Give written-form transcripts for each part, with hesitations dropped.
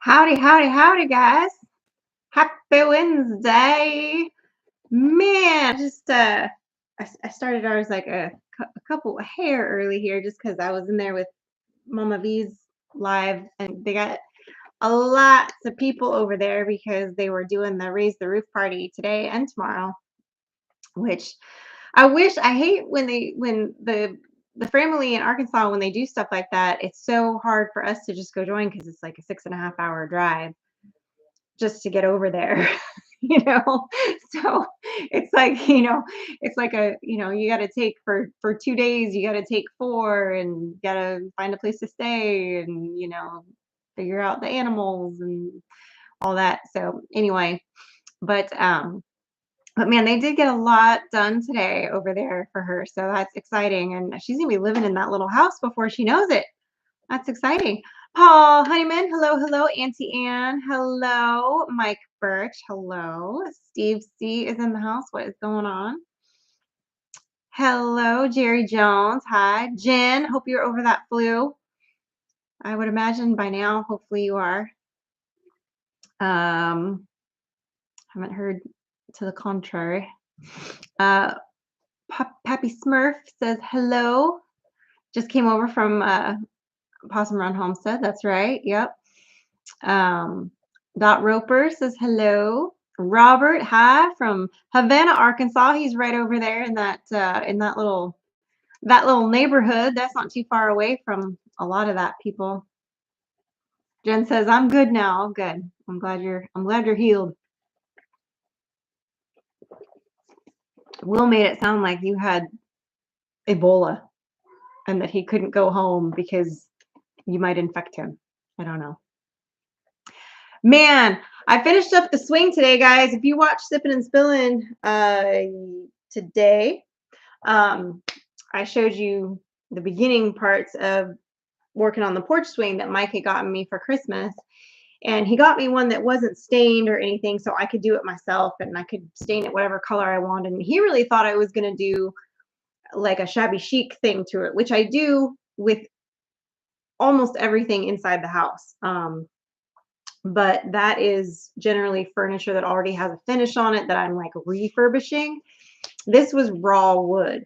Howdy, howdy, howdy, guys. Happy Wednesday. Man, I started ours like a couple a hair early here just because I was in there with Mama V's live and they got a lot of people over there because they were doing the raise the roof party today and tomorrow, which I hate when the family in Arkansas when they do stuff like that. It's so hard for us to just go join because it's like a 6.5 hour drive just to get over there, you know? So it's like, it's like you got to take for 2 days, you got to take four and got to find a place to stay and, figure out the animals and all that. So anyway, but, um, but man, they did get a lot done today over there for her. So that's exciting. And she's gonna be living in that little house before she knows it. That's exciting. Paul Honeyman, hello, hello. Auntie Anne, hello. Mike Birch, hello. Steve C is in the house. What is going on? Hello, Jerry Jones. Hi. Jen, hope you're over that flu. I would imagine by now, hopefully you are. Haven't heard to the contrary. Pappy Smurf says hello. Just came over from Possum Run Homestead. That's right. Yep. Dot Roper says hello. Robert, hi from Havana, Arkansas. He's right over there in that little neighborhood. That's not too far away from a lot of that people. Jen says, I'm good now. Good. I'm glad you're healed. Will made it sound like you had Ebola and that he couldn't go home because you might infect him. I don't know. Man, I finished up the swing today, guys. If you watch Sippin' and Spillin' today, I showed you the beginning parts of working on the porch swing that Mike had gotten me for Christmas. And he got me one that wasn't stained or anything, so I could do it myself and I could stain it whatever color I wanted. And he really thought I was going to do like a shabby chic thing to it, which I do with almost everything inside the house. But that is generally furniture that already has a finish on it that I'm like refurbishing. This was raw wood.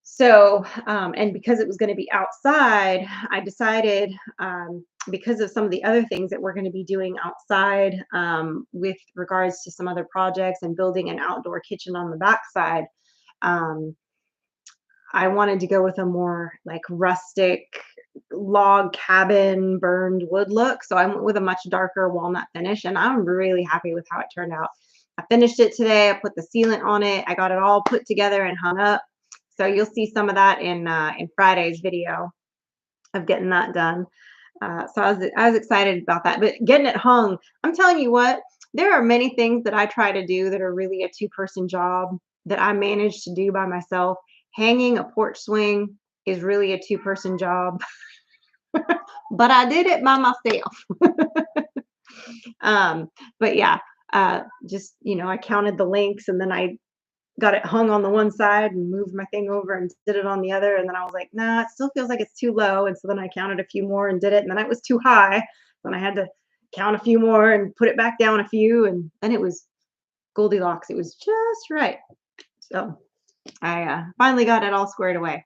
So, and because it was going to be outside, I decided, because of some of the other things that we're going to be doing outside, with regards to some other projects and building an outdoor kitchen on the backside, I wanted to go with a more like rustic log cabin burned wood look. So I went with a much darker walnut finish and I'm really happy with how it turned out. I finished it today. I put the sealant on it. I got it all put together and hung up. So you'll see some of that in Friday's video of getting that done. So I was excited about that, but getting it hung, I'm telling you what, there are many things that I try to do that are really a two-person job that I managed to do by myself. Hanging a porch swing is really a two-person job, but I did it by myself. But yeah, just, I counted the links and then I got it hung on the one side and moved my thing over and did it on the other. And then I was like, nah, it still feels like it's too low. And so then I counted a few more and did it. And then it was too high. Then I had to count a few more and put it back down a few. And then it was Goldilocks. It was just right. So I finally got it all squared away.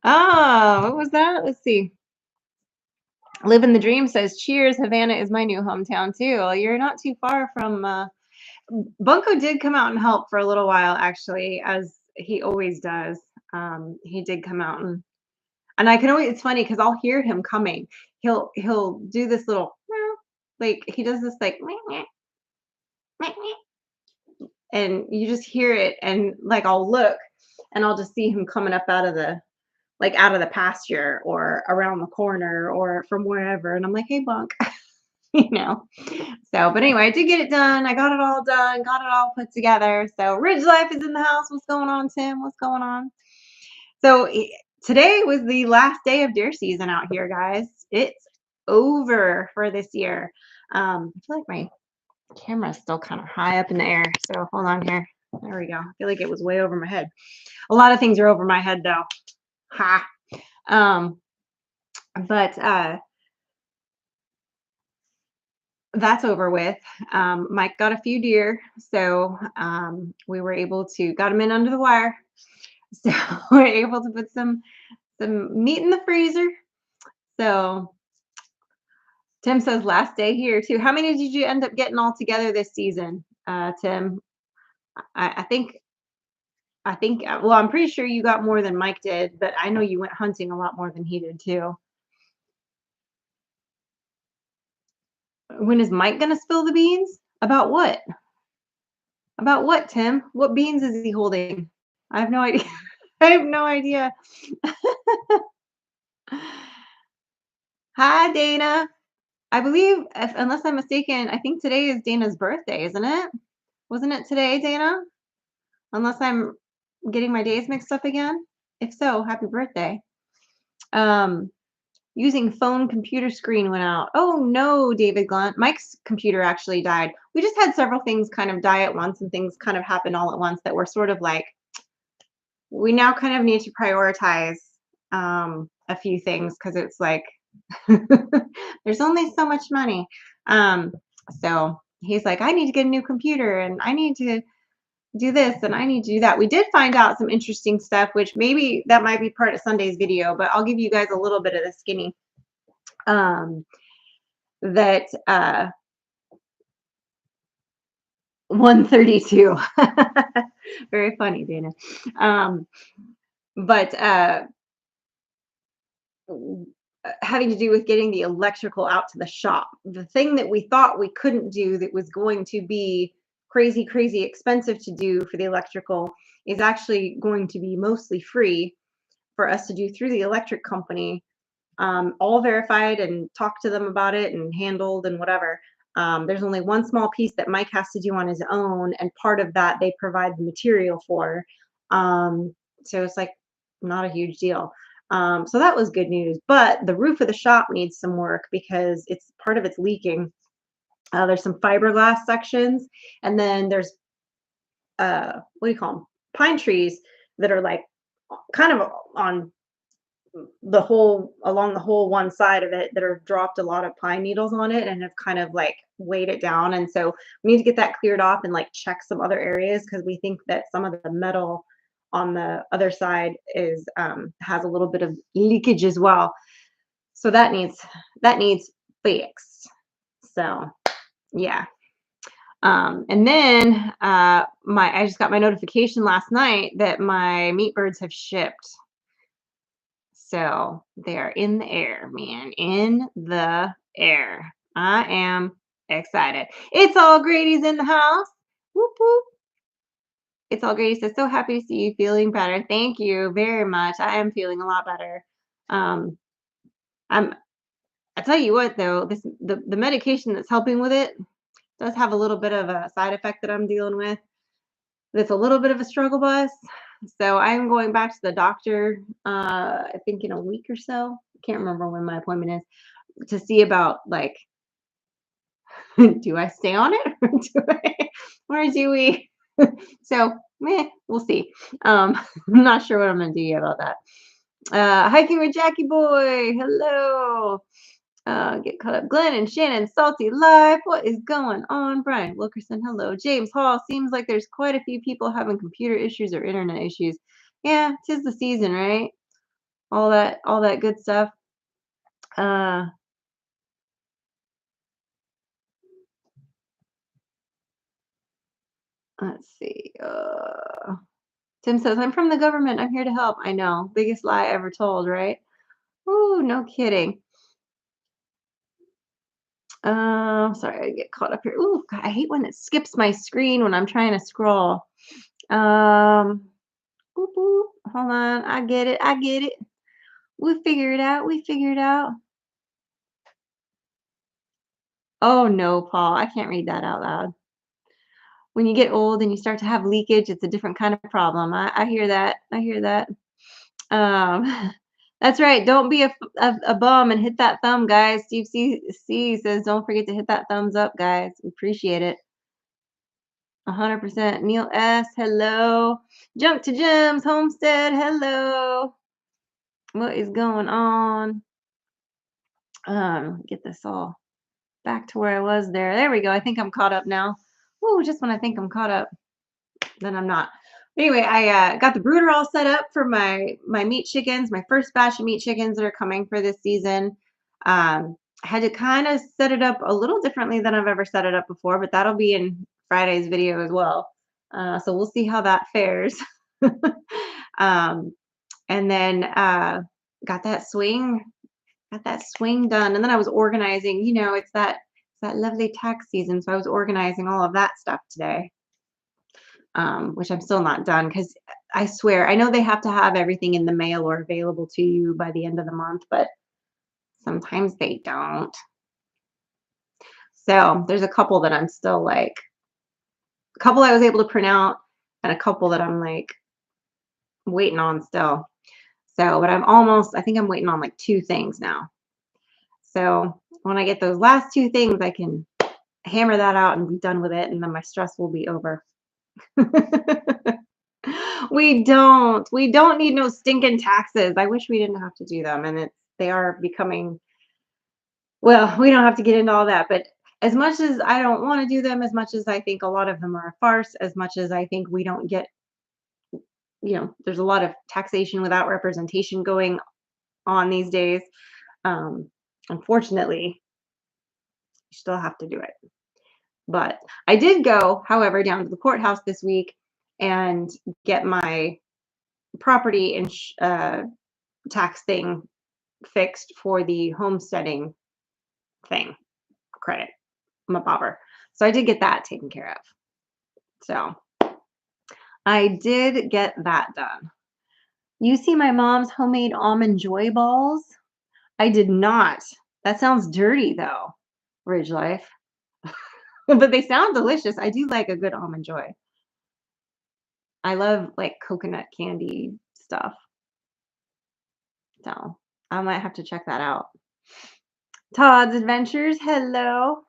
Oh, what was that? Let's see. Living the Dream says, cheers, Havana is my new hometown too. Well, you're not too far from Bunko did come out and help for a little while, actually, as he always does. He did come out and I can always, it's funny because I'll hear him coming. He'll do this little, like he does this like, and you just hear it and like I'll look and I'll just see him coming up out of the pasture or around the corner or from wherever. And I'm like, hey, Bunk. So, but anyway, I did get it done. I got it all done, got it all put together. So Ridge Life is in the house. What's going on, Tim? What's going on? So today was the last day of deer season out here, guys. It's over for this year. I feel like my camera's still kind of high up in the air. So hold on here. There we go. I feel like it was way over my head. A lot of things are over my head though. Ha. But that's over with. Mike got a few deer, so we were able to got him in under the wire. So we're able to put some meat in the freezer. So Tim says last day here too. How many did you end up getting all together this season, Tim? I think well, I'm pretty sure you got more than Mike did, but I know you went hunting a lot more than he did too. When is Mike gonna spill the beans? About what? About what, Tim? What beans is he holding? I have no idea. I have no idea. Hi, Dana. I believe, unless I'm mistaken, I think today is Dana's birthday, isn't it? Wasn't it today, Dana? Unless I'm getting my days mixed up again. If so, happy birthday. Um, Using phone computer screen went out. Oh no, David Glunt. Mike's computer actually died. We just had several things kind of die at once and things kind of happen all at once that were sort of like, we now kind of need to prioritize a few things because it's like there's only so much money. So he's like, I need to get a new computer and I need to do this and I need to do that. We did find out some interesting stuff, which maybe that might be part of Sunday's video, but I'll give you guys a little bit of the skinny. That 132. Very funny, Dana. But having to do with getting the electrical out to the shop. The thing that we thought we couldn't do that was going to be crazy, crazy expensive to do for the electrical is actually going to be mostly free for us to do through the electric company, all verified and talked to them about it and handled and whatever. There's only one small piece that Mike has to do on his own, and part of that they provide the material for. So it's like not a huge deal. So that was good news. But the roof of the shop needs some work because it's part of it's leaking. There's some fiberglass sections, and then there's what do you call them? Pine trees that are like kind of on along the whole one side of it that have dropped a lot of pine needles on it and have kind of like weighed it down. And so we need to get that cleared off and like check some other areas because we think that some of the metal on the other side is has a little bit of leakage as well. So that needs fixed. So yeah. And then I just got my notification last night that my meat birds have shipped. So they are in the air, man, in the air. I am excited. It's all Grady's in the house. Whoop whoop. It's all Grady says, so happy to see you feeling better. Thank you very much. I am feeling a lot better. Um, I'm I tell you what though, the medication that's helping with it does have a little bit of a side effect that I'm dealing with. That's a little bit of a struggle bus. So I'm going back to the doctor, I think in a week or so. I can't remember when my appointment is to see about like, do I stay on it or do we? So, we'll see. I'm not sure what I'm gonna do yet about that. Hiking with Jackie Boy. Hello. Get caught up. Glenn and Shannon, Salty Life. What is going on? Brian Wilkerson, hello. James Hall, seems like there's quite a few people having computer issues or internet issues. Yeah, 'tis the season, right? All that good stuff. Uh, let's see. Tim says, I'm from the government. I'm here to help. I know. Biggest lie ever told, right? Ooh, no kidding. Sorry, I get caught up here. Ooh, God, I hate when it skips my screen when I'm trying to scroll. Um, boop, boop. Hold on. I get it. I get it. We figure it out. We figure it out. Oh no, Paul. I can't read that out loud. When you get old and you start to have leakage, it's a different kind of problem. I hear that. I hear that. Um, that's right. Don't be a bum and hit that thumb, guys. Steve C says, don't forget to hit that thumbs up, guys. Appreciate it. 100%. Neil S. Hello. Junk to Gems. Homestead. Hello. What is going on? Get this all back to where I was there. There we go. I think I'm caught up now. Whoa, just when I think I'm caught up, then I'm not. Anyway, I got the brooder all set up for my meat chickens, my first batch of meat chickens that are coming for this season. I had to kind of set it up a little differently than I've ever set it up before, but that'll be in Friday's video as well. So we'll see how that fares. um, and then got that swing done, and then I was organizing. It's that lovely tax season, so I was organizing all of that stuff today, which I'm still not done because I swear I know they have to have everything in the mail or available to you by the end of the month, but sometimes they don't. So there's a couple that I'm still like, a couple I was able to print out, and a couple that I'm like waiting on still. So, but I think I'm waiting on like 2 things now. So when I get those last 2 things, I can hammer that out and be done with it, and then my stress will be over. We don't need no stinking taxes. I wish we didn't have to do them, and they are becoming, well, we don't have to get into all that, but as much as I don't want to do them, as much as I think a lot of them are a farce, as much as I think we don't get, there's a lot of taxation without representation going on these days. Unfortunately, you still have to do it. But I did go, however, down to the courthouse this week and get my property and tax thing fixed for the homesteading thing credit. I'm a bobber. So I did get that taken care of. So I did get that done. You see my mom's homemade almond joy balls? I did not. That sounds dirty though, Ridge Life. But they sound delicious. I do like a good almond joy. I love like coconut candy stuff. So I might have to check that out. Todd's Adventures, hello.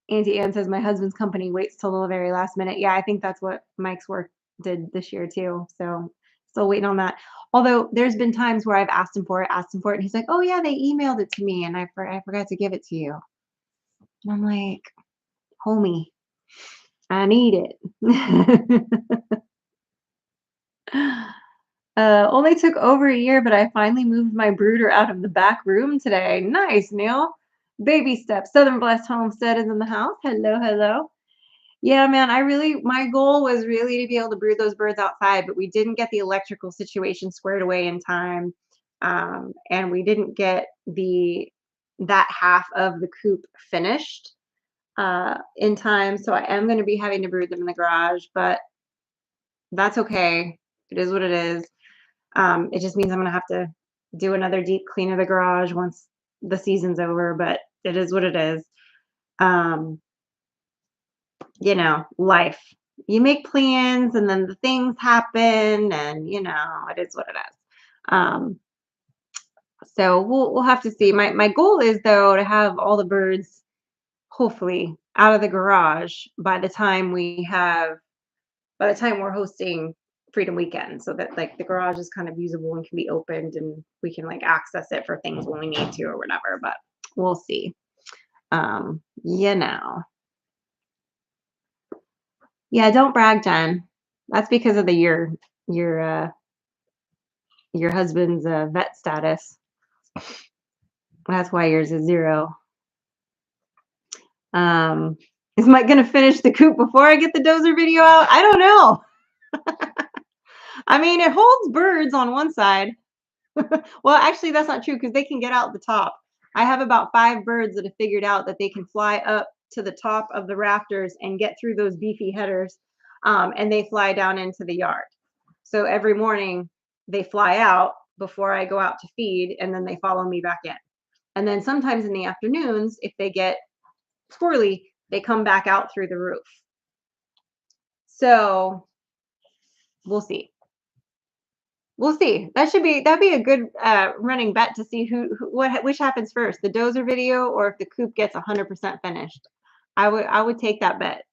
Auntie Ann says my husband's company waits till the very last minute. Yeah, I think that's what Mike's work did this year too. So still waiting on that. Although there's been times where I've asked him for it, and he's like, "Oh yeah, they emailed it to me, and I forgot to give it to you." And I'm like, "Homie, I need it." Only took over a year, but I finally moved my brooder out of the back room today. Nice, Neil. Baby steps. Southern Blessed Homestead is in the house. Hello, hello. Yeah, man, my goal was really to be able to brood those birds outside, but we didn't get the electrical situation squared away in time. And we didn't get that half of the coop finished in time. So I am going to be having to brood them in the garage, but that's okay. It is what it is. It just means I'm going to have to do another deep clean of the garage once the season's over, but it is what it is. Life. You make plans and then the things happen, and it is what it is. So we'll have to see. My goal is though to have all the birds hopefully out of the garage by the time we're hosting Freedom Weekend, so that like the garage is kind of usable and can be opened and we can like access it for things when we need to or whatever, but we'll see. Yeah, don't brag, Jen. That's because of your husband's vet status. That's why yours is 0. Is Mike gonna finish the coop before I get the dozer video out? I don't know. I mean, it holds birds on one side. Well, actually, that's not true because they can get out the top. I have about 5 birds that have figured out that they can fly up to the top of the rafters and get through those beefy headers, and they fly down into the yard. So every morning they fly out before I go out to feed, and then they follow me back in. And then sometimes in the afternoons, if they get squirrely, they come back out through the roof. So we'll see. That'd be a good running bet to see which happens first, the dozer video or if the coop gets 100% finished. I would take that bet.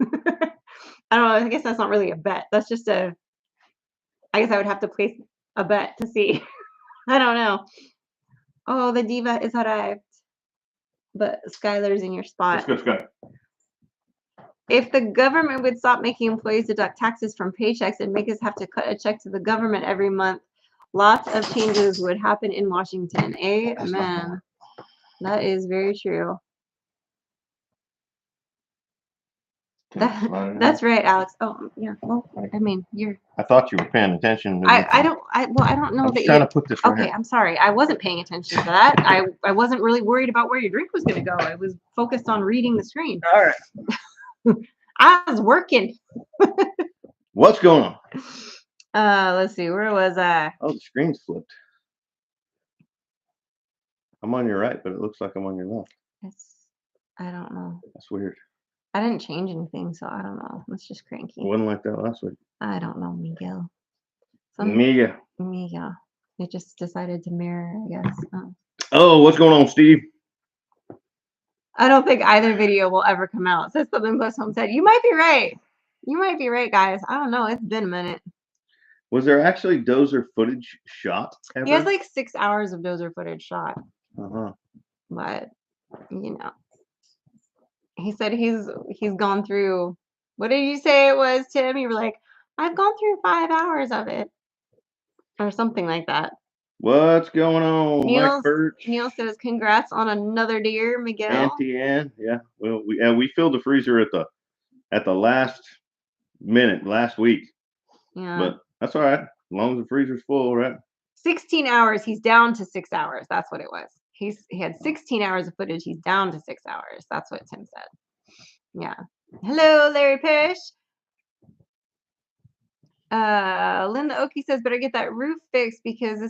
I don't know. I guess that's not really a bet. That's just I guess I would have to place a bet to see. I don't know. Oh, the diva is arrived. But Skylar's in your spot. Let's go, Sky. If the government would stop making employees deduct taxes from paychecks and make us have to cut a check to the government every month, lots of changes would happen in Washington. Amen. That is very true. That's right, Alex. Oh, yeah. Well, I mean, you're. I thought you were paying attention. I don't know I'm that trying you. to put this right Okay, here. I'm sorry. I wasn't paying attention to that. I wasn't really worried about where your drink was going to go. I was focused on reading the screen. All right. I was working. What's going on? Let's see. Where was I? Oh, the screen's flipped. I'm on your right, but it looks like I'm on your left. I don't know. That's weird. I didn't change anything, so I don't know. It's just cranky. It wasn't like that last week. I don't know, Miguel. Miguel. It just decided to mirror, I guess. Oh, what's going on, Steve? I don't think either video will ever come out. Says something plus home said. You might be right. You might be right, guys. I don't know. It's been a minute. Was there actually dozer footage shot ever? He has like 6 hours of dozer footage shot. Uh-huh. But he said he's gone through. What did you say it was, Tim? You were like, I've gone through 5 hours of it, or something like that. What's going on, Mike Birch? Neil says, "Congrats on another deer, Miguel." Auntie Ann, yeah. Well, we filled the freezer at the last minute last week. Yeah, but that's all right, as long as the freezer's full, right? 16 hours. He's down to 6 hours. That's what it was. He had 16 hours of footage. He's down to 6 hours. That's what Tim said. Yeah. Hello, Larry Pish. Linda Oki says, better get that roof fixed because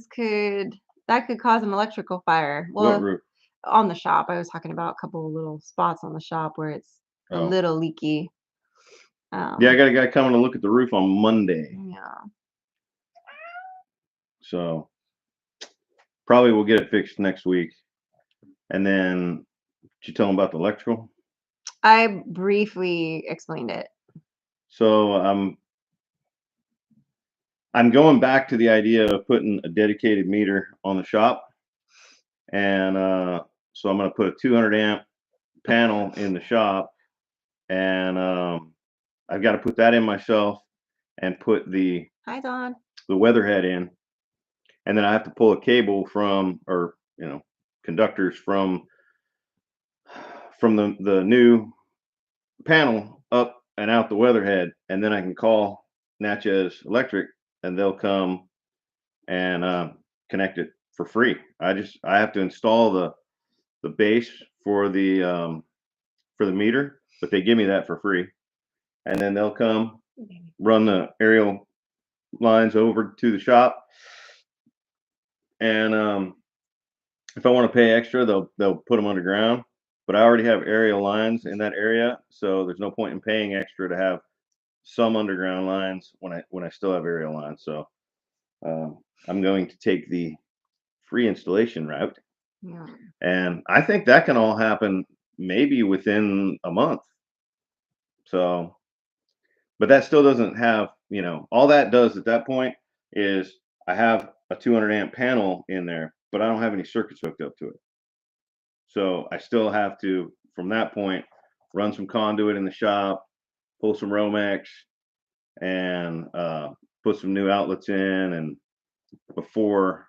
that could cause an electrical fire. Well, what roof? On the shop. I was talking about a couple of little spots on the shop where it's a little leaky. Yeah, I got a guy coming to look at the roof on Monday. Yeah. So probably we'll get it fixed next week. And then did you tell him about the electrical? I briefly explained it. So I'm going back to the idea of putting a dedicated meter on the shop. And so I'm going to put a 200 amp panel in the shop. And I've got to put that in myself and put the weatherhead in. And then I have to pull a cable from, or conductors from the new panel up and out the weatherhead, and then I can call Natchez Electric and they'll come and connect it for free. I have to install the base for the meter, but they give me that for free, and then they'll come run the aerial lines over to the shop, and if I want to pay extra, they'll put them underground. But I already have aerial lines in that area, so there's no point in paying extra to have some underground lines when I still have aerial lines. So I'm going to take the free installation route, and I think that can all happen maybe within a month. So, but that still doesn't have, all that does at that point is I have a 200 amp panel in there, but I don't have any circuits hooked up to it. So I still have to, from that point, run some conduit in the shop, pull some Romex, and put some new outlets in. And before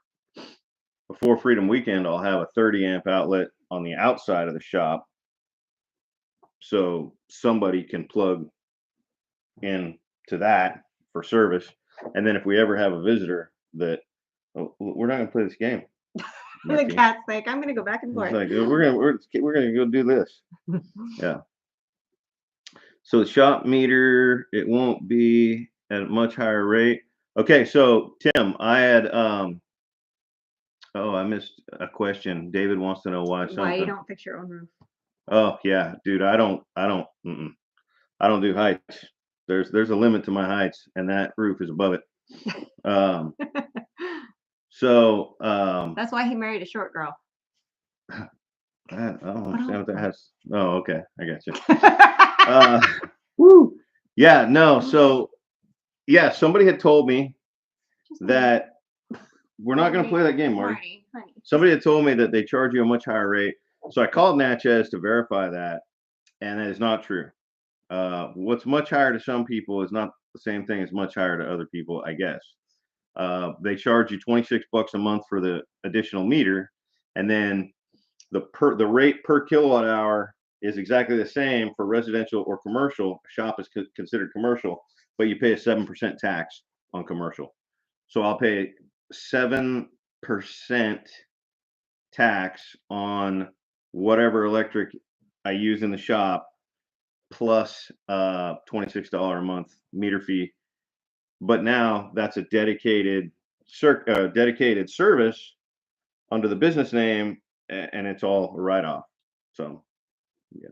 Freedom Weekend, I'll have a 30 amp outlet on the outside of the shop, so somebody can plug in to that for service. And then if we ever have a visitor that, we're not going to play this game. The cat's like, I'm gonna go back and forth. Like, we're gonna go do this. Yeah. So the shop meter, it won't be at a much higher rate. Okay, so Tim, I had I missed a question. David wants to know why you don't fix your own roof. Oh yeah, dude, I don't do heights. There's a limit to my heights, and that roof is above it. So that's why he married a short girl. I don't understand what that has. Oh, okay, I got you. Woo. Yeah, no. So yeah, somebody had told me that we're not going to play that game, Marty. Honey. Somebody had told me that they charge you a much higher rate. So I called Natchez to verify that, and that is not true. What's much higher to some people is not the same thing as much higher to other people, I guess. They charge you $26 a month for the additional meter, and then the rate per kilowatt hour is exactly the same for residential or commercial. A shop is considered commercial, but you pay a 7% tax on commercial. So I'll pay 7% tax on whatever electric I use in the shop, plus $26 a month meter fee. But now that's a dedicated service under the business name, and it's all a write-off. So yeah,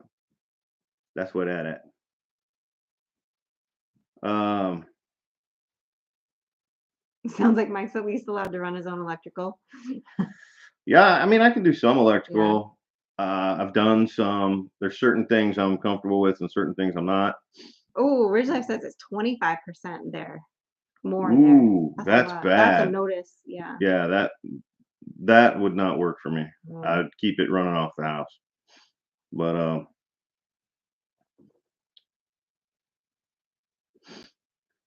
that's what that at. Sounds like Mike's at least allowed to run his own electrical. Yeah, I mean, I can do some electrical. Yeah. I've done some. There's certain things I'm comfortable with and certain things I'm not. Oh, Ridge Life says it's 25% there. More. Ooh, there. That's bad. That's a notice. Yeah. Yeah, that would not work for me. I'd keep it running off the house. But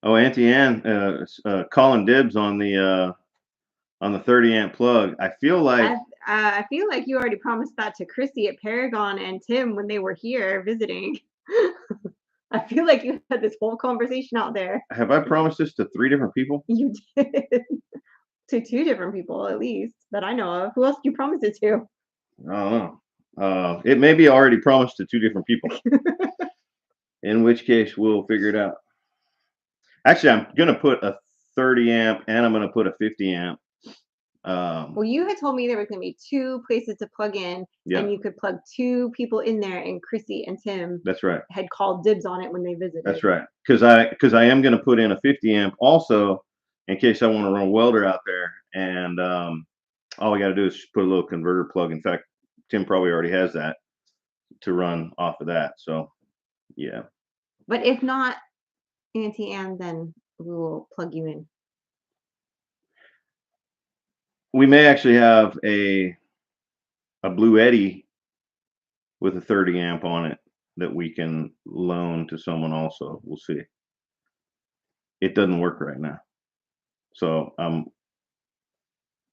Auntie Ann, calling dibs on the 30 amp plug. I feel like you already promised that to Chrissy at Paragon and Tim when they were here visiting. I feel like you had this whole conversation out there. Have I promised this to 3 different people? You did. To 2 different people, at least, that I know of. Who else did you promise it to? I don't know. It may be already promised to 2 different people. In which case, we'll figure it out. Actually, I'm going to put a 30 amp and I'm going to put a 50 amp. Well, you had told me there was going to be 2 places to plug in, and you could plug 2 people in there, and Chrissy and Tim. That's right. Had called dibs on it when they visited. That's right. Because I am going to put in a 50 amp also, in case I want to run a welder out there, and all we got to do is put a little converter plug. In fact, Tim probably already has that to run off of that. So, yeah. But if not, Auntie Ann, then we will plug you in. We may actually have a Blue Eddy with a 30 amp on it that we can loan to someone also. We'll see. It doesn't work right now. So I'm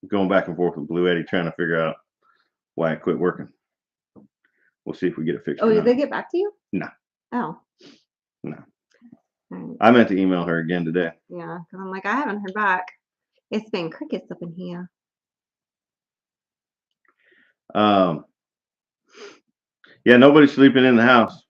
going back and forth with Blue Eddy trying to figure out why it quit working. We'll see if we get it fixed. Oh, did they get back to you? No. Oh. No. Right. I meant to email her again today. Yeah, because I'm like, I haven't heard back. It's been crickets up in here. Yeah, nobody's sleeping in the house.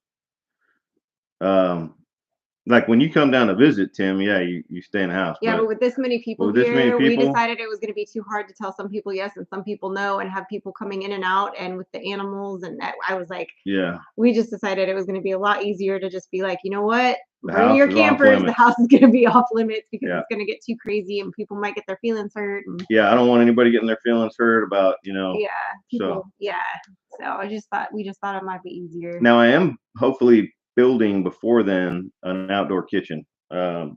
Like when you come down to visit, Tim, yeah, you stay in the house. Yeah, but with this many people here, we decided it was going to be too hard to tell some people yes and some people no, and have people coming in and out, and with the animals, and I was like, yeah, we just decided it was going to be a lot easier to just be like, you know what, bring your campers. The house is going to be off limits because it's going to get too crazy, and people might get their feelings hurt. Yeah, I don't want anybody getting their feelings hurt about Yeah, people. So. Yeah, so we just thought it might be easier. Now I am hopefully building before then an outdoor kitchen. Tim,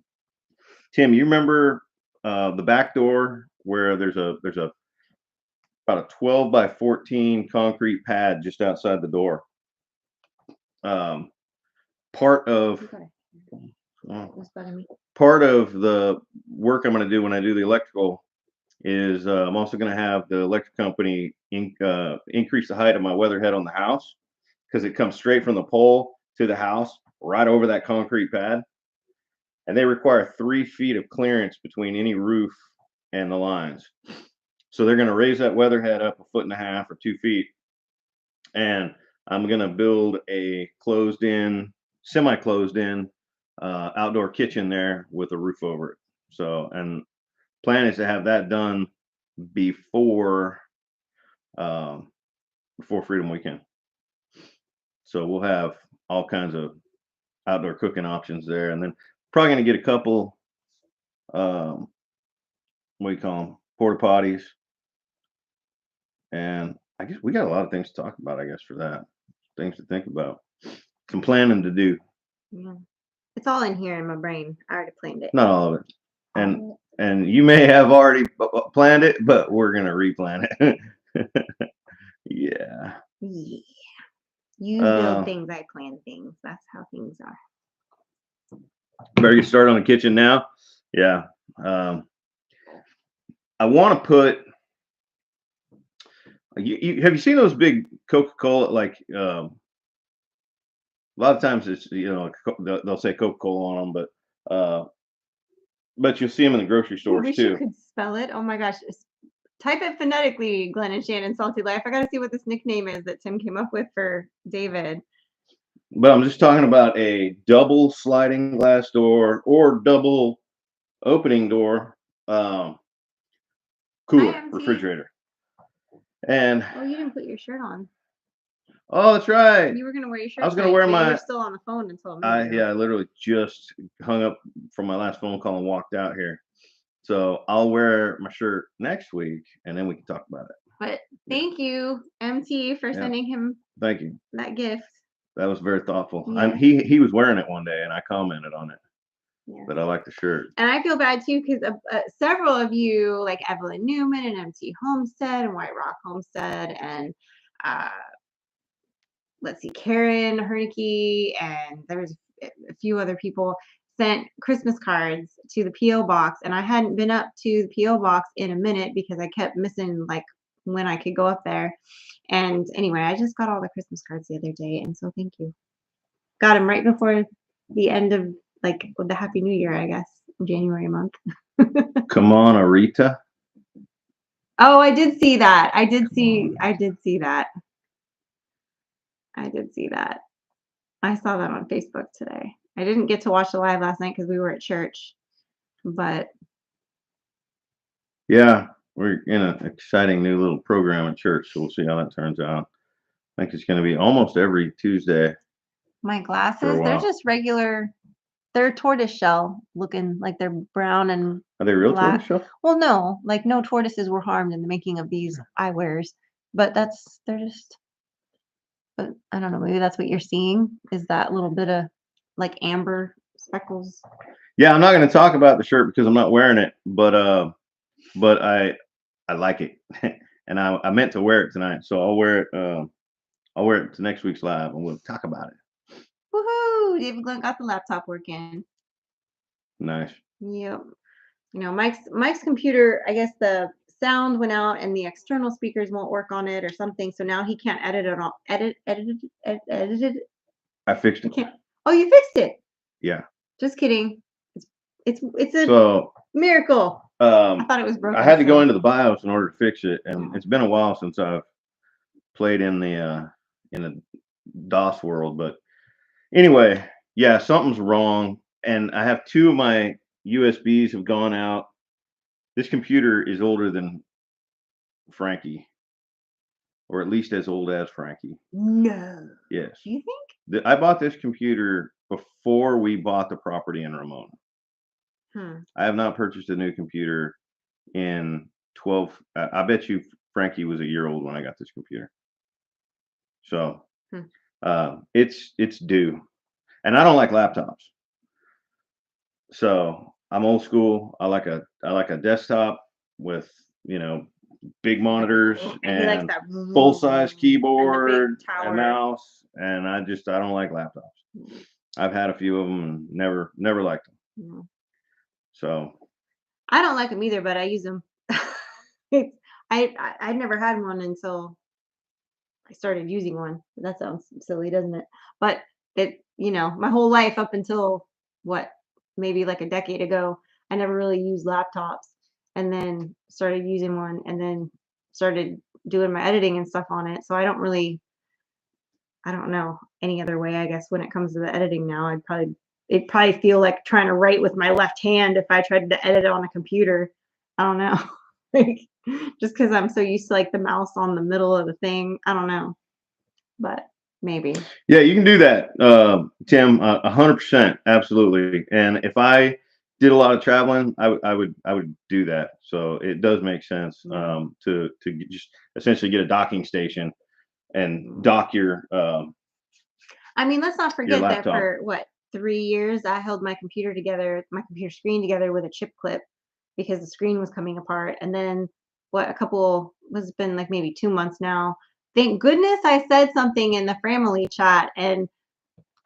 you remember the back door where there's about a 12 by 14 concrete pad just outside the door. Part of the work I'm going to do when I do the electrical is I'm also going to have the electric company increase the height of my weather head on the house, because it comes straight from the pole to the house right over that concrete pad, and they require 3 feet of clearance between any roof and the lines. So they're going to raise that weather head up 1.5 feet or 2 feet, and I'm going to build a semi-closed-in outdoor kitchen there with a roof over it. So, and plan is to have that done before Freedom Weekend. So we'll have all kinds of outdoor cooking options there, and then probably going to get a couple what do you call them, porta potties, and I guess we got a lot of things to talk about, I guess, for that. Things to think about, some planning to do. Yeah, it's all in here in my brain. I already planned it. Not all of it. And and you may have already planned it, but we're gonna replan it. Yeah. Yeah. You build things, I plan things. That's how things are. Better get started on the kitchen now. Yeah. I want to put. Have you seen those big Coca-Cola? Like a lot of times it's they'll say Coca-Cola on them, but you'll see them in the grocery I stores wish too. you could spell it. Oh my gosh. Type it phonetically, Glenn and Shannon Salty Life. I got to see what this nickname is that Tim came up with for David. But I'm just talking about a double sliding glass door or double opening door cooler, refrigerator. And oh, you didn't put your shirt on. Oh, that's right. You were gonna wear your shirt. I was gonna wear my. You were still on the phone until a minute ago. Yeah, I literally just hung up from my last phone call and walked out here. So I'll wear my shirt next week, and then we can talk about it. But thank you, MT, for sending him. Thank you. That gift. That was very thoughtful. Yeah. He was wearing it one day, and I commented on it. Yeah. But I like the shirt. And I feel bad too because several of you, like Evelyn Newman and MT Homestead and White Rock Homestead, and let's see, Karen Hernicky, and there was a few other people sent Christmas cards to the P.O. box, and I hadn't been up to the P.O. box in a minute because I kept missing like when I could go up there. And anyway, I just got all the Christmas cards the other day, and so thank you. Got them right before the end of like the Happy New Year, I guess, January month. Come on, Arita. Oh, I did see that. I did see that. I saw that on Facebook today. I didn't get to watch the live last night because we were at church, but yeah, we're in an exciting new little program at church, so we'll see how that turns out. I think it's going to be almost every Tuesday. My glasses, they're just regular. They're tortoiseshell looking, like they're brown and are they real black. Tortoiseshell? Well, no, like no tortoises were harmed in the making of these eyewears, but they're just. But I don't know, maybe that's what you're seeing is that little bit of like amber speckles. Yeah, I'm not going to talk about the shirt because I'm not wearing it, but I like it, and I meant to wear it tonight, so I'll wear it. I'll wear it to next week's live, and we'll talk about it. Woohoo! David Glenn got the laptop working. Nice. Yep. You know, Mike's computer, I guess the sound went out and the external speakers won't work on it or something, so now he can't edit it all. Edit it. I fixed it. Oh, you fixed it? Yeah. Just kidding. It's a miracle. I thought it was broken. I had to go into the BIOS in order to fix it, and it's been a while since I've played in the DOS world. But anyway, yeah, something's wrong, and I have two of my USBs have gone out. This computer is older than Frankie, or at least as old as Frankie. No. Yes. Do you think? I bought this computer before we bought the property in Ramona. I have not purchased a new computer in 12. I bet you Frankie was a year old when I got this computer. So it's due, and I don't like laptops. So I'm old school. I like a desktop with big monitors and full size keyboard and mouse, and I don't like laptops. I've had a few of them and never liked them. So I don't like them either, but I use them. I never had one until I started using one. That sounds silly, doesn't it? But my whole life up until maybe like a decade ago, I never really used laptops, and then started using one, and then started doing my editing and stuff on it. So I don't know any other way, I guess, when it comes to the editing now. It'd probably feel like trying to write with my left hand if I tried to edit it on a computer. I don't know. Like, just because I'm so used to like the mouse on the middle of the thing. I don't know. But maybe. Yeah, you can do that, Tim. 100%, absolutely. And if I did a lot of traveling, I would do that. So it does make sense to just essentially get a docking station and dock your. I mean, let's not forget that for 3 years I held my computer screen together with a chip clip because the screen was coming apart. And then it's been like maybe 2 months now. Thank goodness I said something in the family chat, and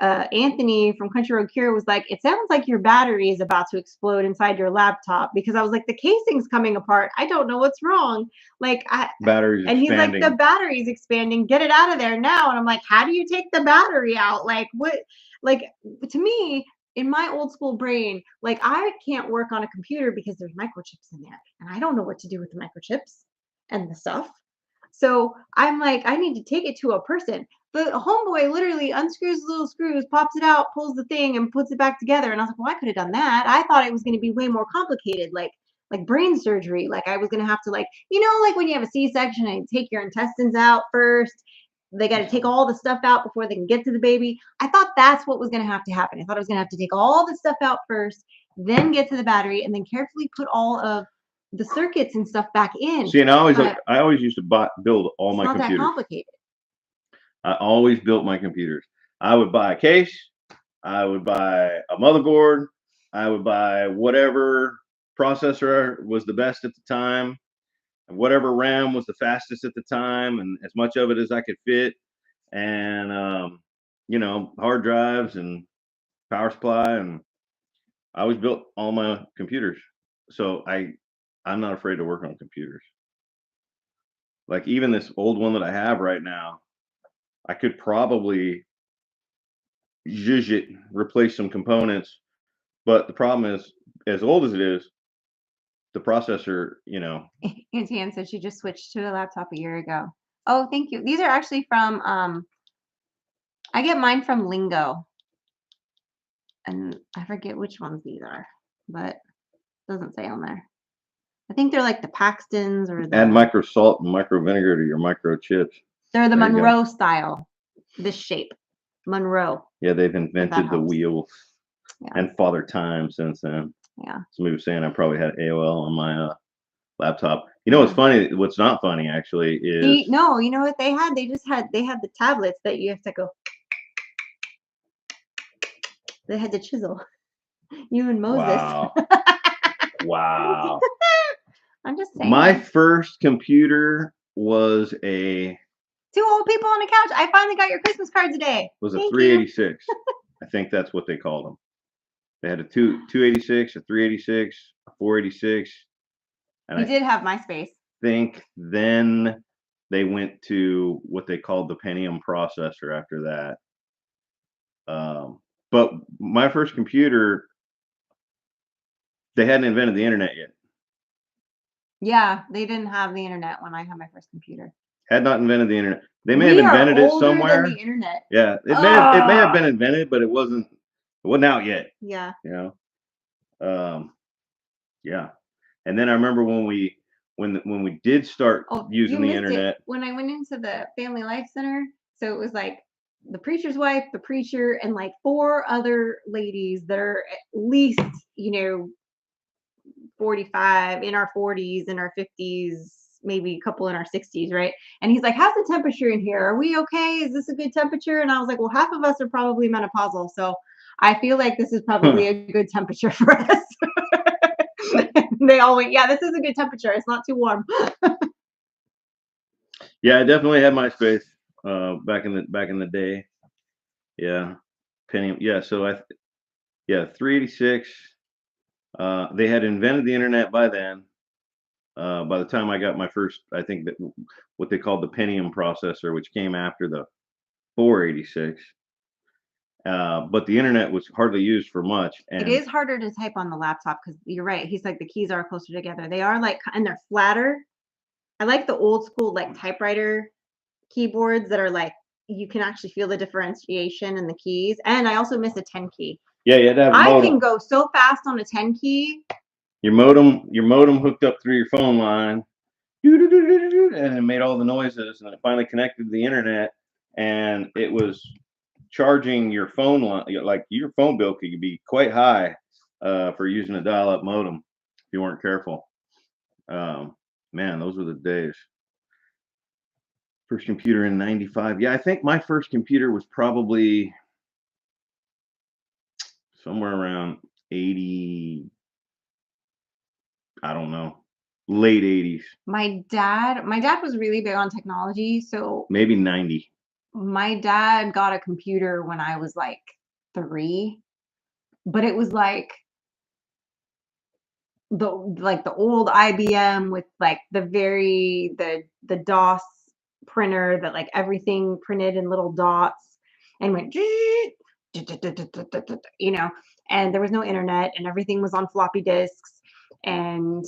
Anthony from Country Road Cure was like, it sounds like your battery is about to explode inside your laptop, because I was like, the casing's coming apart. I don't know what's wrong. Like, Battery's and expanding. he's like, the battery's expanding. Get it out of there now. And I'm like, how do you take the battery out? Like, what? Like, to me, in my old school brain, like, I can't work on a computer because there's microchips in there, and I don't know what to do with the microchips and the stuff. So I'm like, I need to take it to a person. The homeboy literally unscrews the little screws, pops it out, pulls the thing, and puts it back together. And I was like, well, I could have done that. I thought it was going to be way more complicated, like brain surgery. Like I was going to have to, like, like when you have a C-section and take your intestines out first, they got to take all the stuff out before they can get to the baby. I thought that's what was going to have to happen. I thought I was going to have to take all the stuff out first, then get to the battery, and then carefully put all of the circuits and stuff back in. See, and I always used to build all my computers. It's not that complicated. I always built my computers. I would buy a case. I would buy a motherboard. I would buy whatever processor was the best at the time, and whatever RAM was the fastest at the time, and as much of it as I could fit, and hard drives and power supply, and I always built all my computers. So I'm not afraid to work on computers. Like even this old one that I have right now, I could probably zhuzh it, replace some components, but the problem is, as old as it is, the processor, Auntie Ann said she just switched to a laptop a year ago. Oh, thank you. These are actually from, I get mine from Lingo. And I forget which ones these are, but it doesn't say on there. I think they're like the Paxtons or the... Add micro salt and micro vinegar to your micro chips. They're the Monroe style, this shape. Monroe. Yeah, they've invented the wheel. Yeah. And Father Time since then. Yeah. Somebody was saying I probably had AOL on my laptop. What's funny? What's not funny actually is... No, you know what they had? They had the tablets that you have to go... They had to chisel. You and Moses. Wow. Wow. I'm just saying. My first computer was a... Two old people on a couch. I finally got your Christmas card today. Was a 386. I think that's what they called them. They had a 286, a 386, a 486. And you did have MySpace. I think then they went to what they called the Pentium processor after that. But my first computer, they hadn't invented the internet yet. Yeah, they didn't have the internet when I had my first computer. Had not invented the internet. They may have invented it somewhere. Than the internet. Yeah, it may have been invented, but it wasn't out yet. Yeah. Yeah. And then I remember when we did start using the internet. When I went into the Family Life Center, so it was like the preacher's wife, the preacher, and like 4 other ladies that are at least 45, in our 40s, in our 50s, maybe a couple in our 60s, right? And he's like, how's the temperature in here? Are we okay? Is this a good temperature? And I was like, well, half of us are probably menopausal, so I feel like this is probably a good temperature for us. They all went, yeah, this is a good temperature. It's not too warm. Yeah, I definitely had MySpace back in the day. Yeah, Pentium. Yeah, so 386. They had invented the internet by then. By the time I got my first, I think that what they called the Pentium processor, which came after the 486. But the internet was hardly used for much. And it is harder to type on the laptop because you're right. He's like, the keys are closer together. They are like, and they're flatter. I like the old school like typewriter keyboards that are like, you can actually feel the differentiation in the keys. And I also miss a 10 key. Yeah, you had to have a modem. I can go so fast on a 10 key. Your modem hooked up through your phone line, and it made all the noises, and it finally connected to the internet, and it was charging your phone line. Like your phone bill could be quite high for using a dial-up modem if you weren't careful. Man, those were the days. First computer in '95. Yeah, I think my first computer was probably somewhere around 80. I don't know, late 80s, My dad was really big on technology, so maybe 90. my dad got a computer when I was like 3, but it was like the old IBM with like the DOS printer that like everything printed in little dots and went you know, and there was no internet and everything was on floppy disks and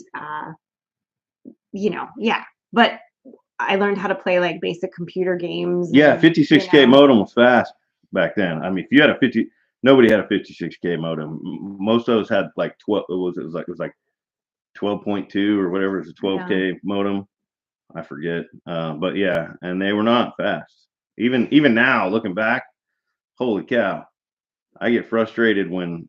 yeah, but I learned how to play like basic computer games Yeah, and 56K modem was fast back then. I mean, if you had nobody had a 56K modem. Most of us had like 12. It was like 12.2 or whatever. It was a 12K modem. I forget. But yeah, and they were not fast. Even now, looking back, holy cow! I get frustrated when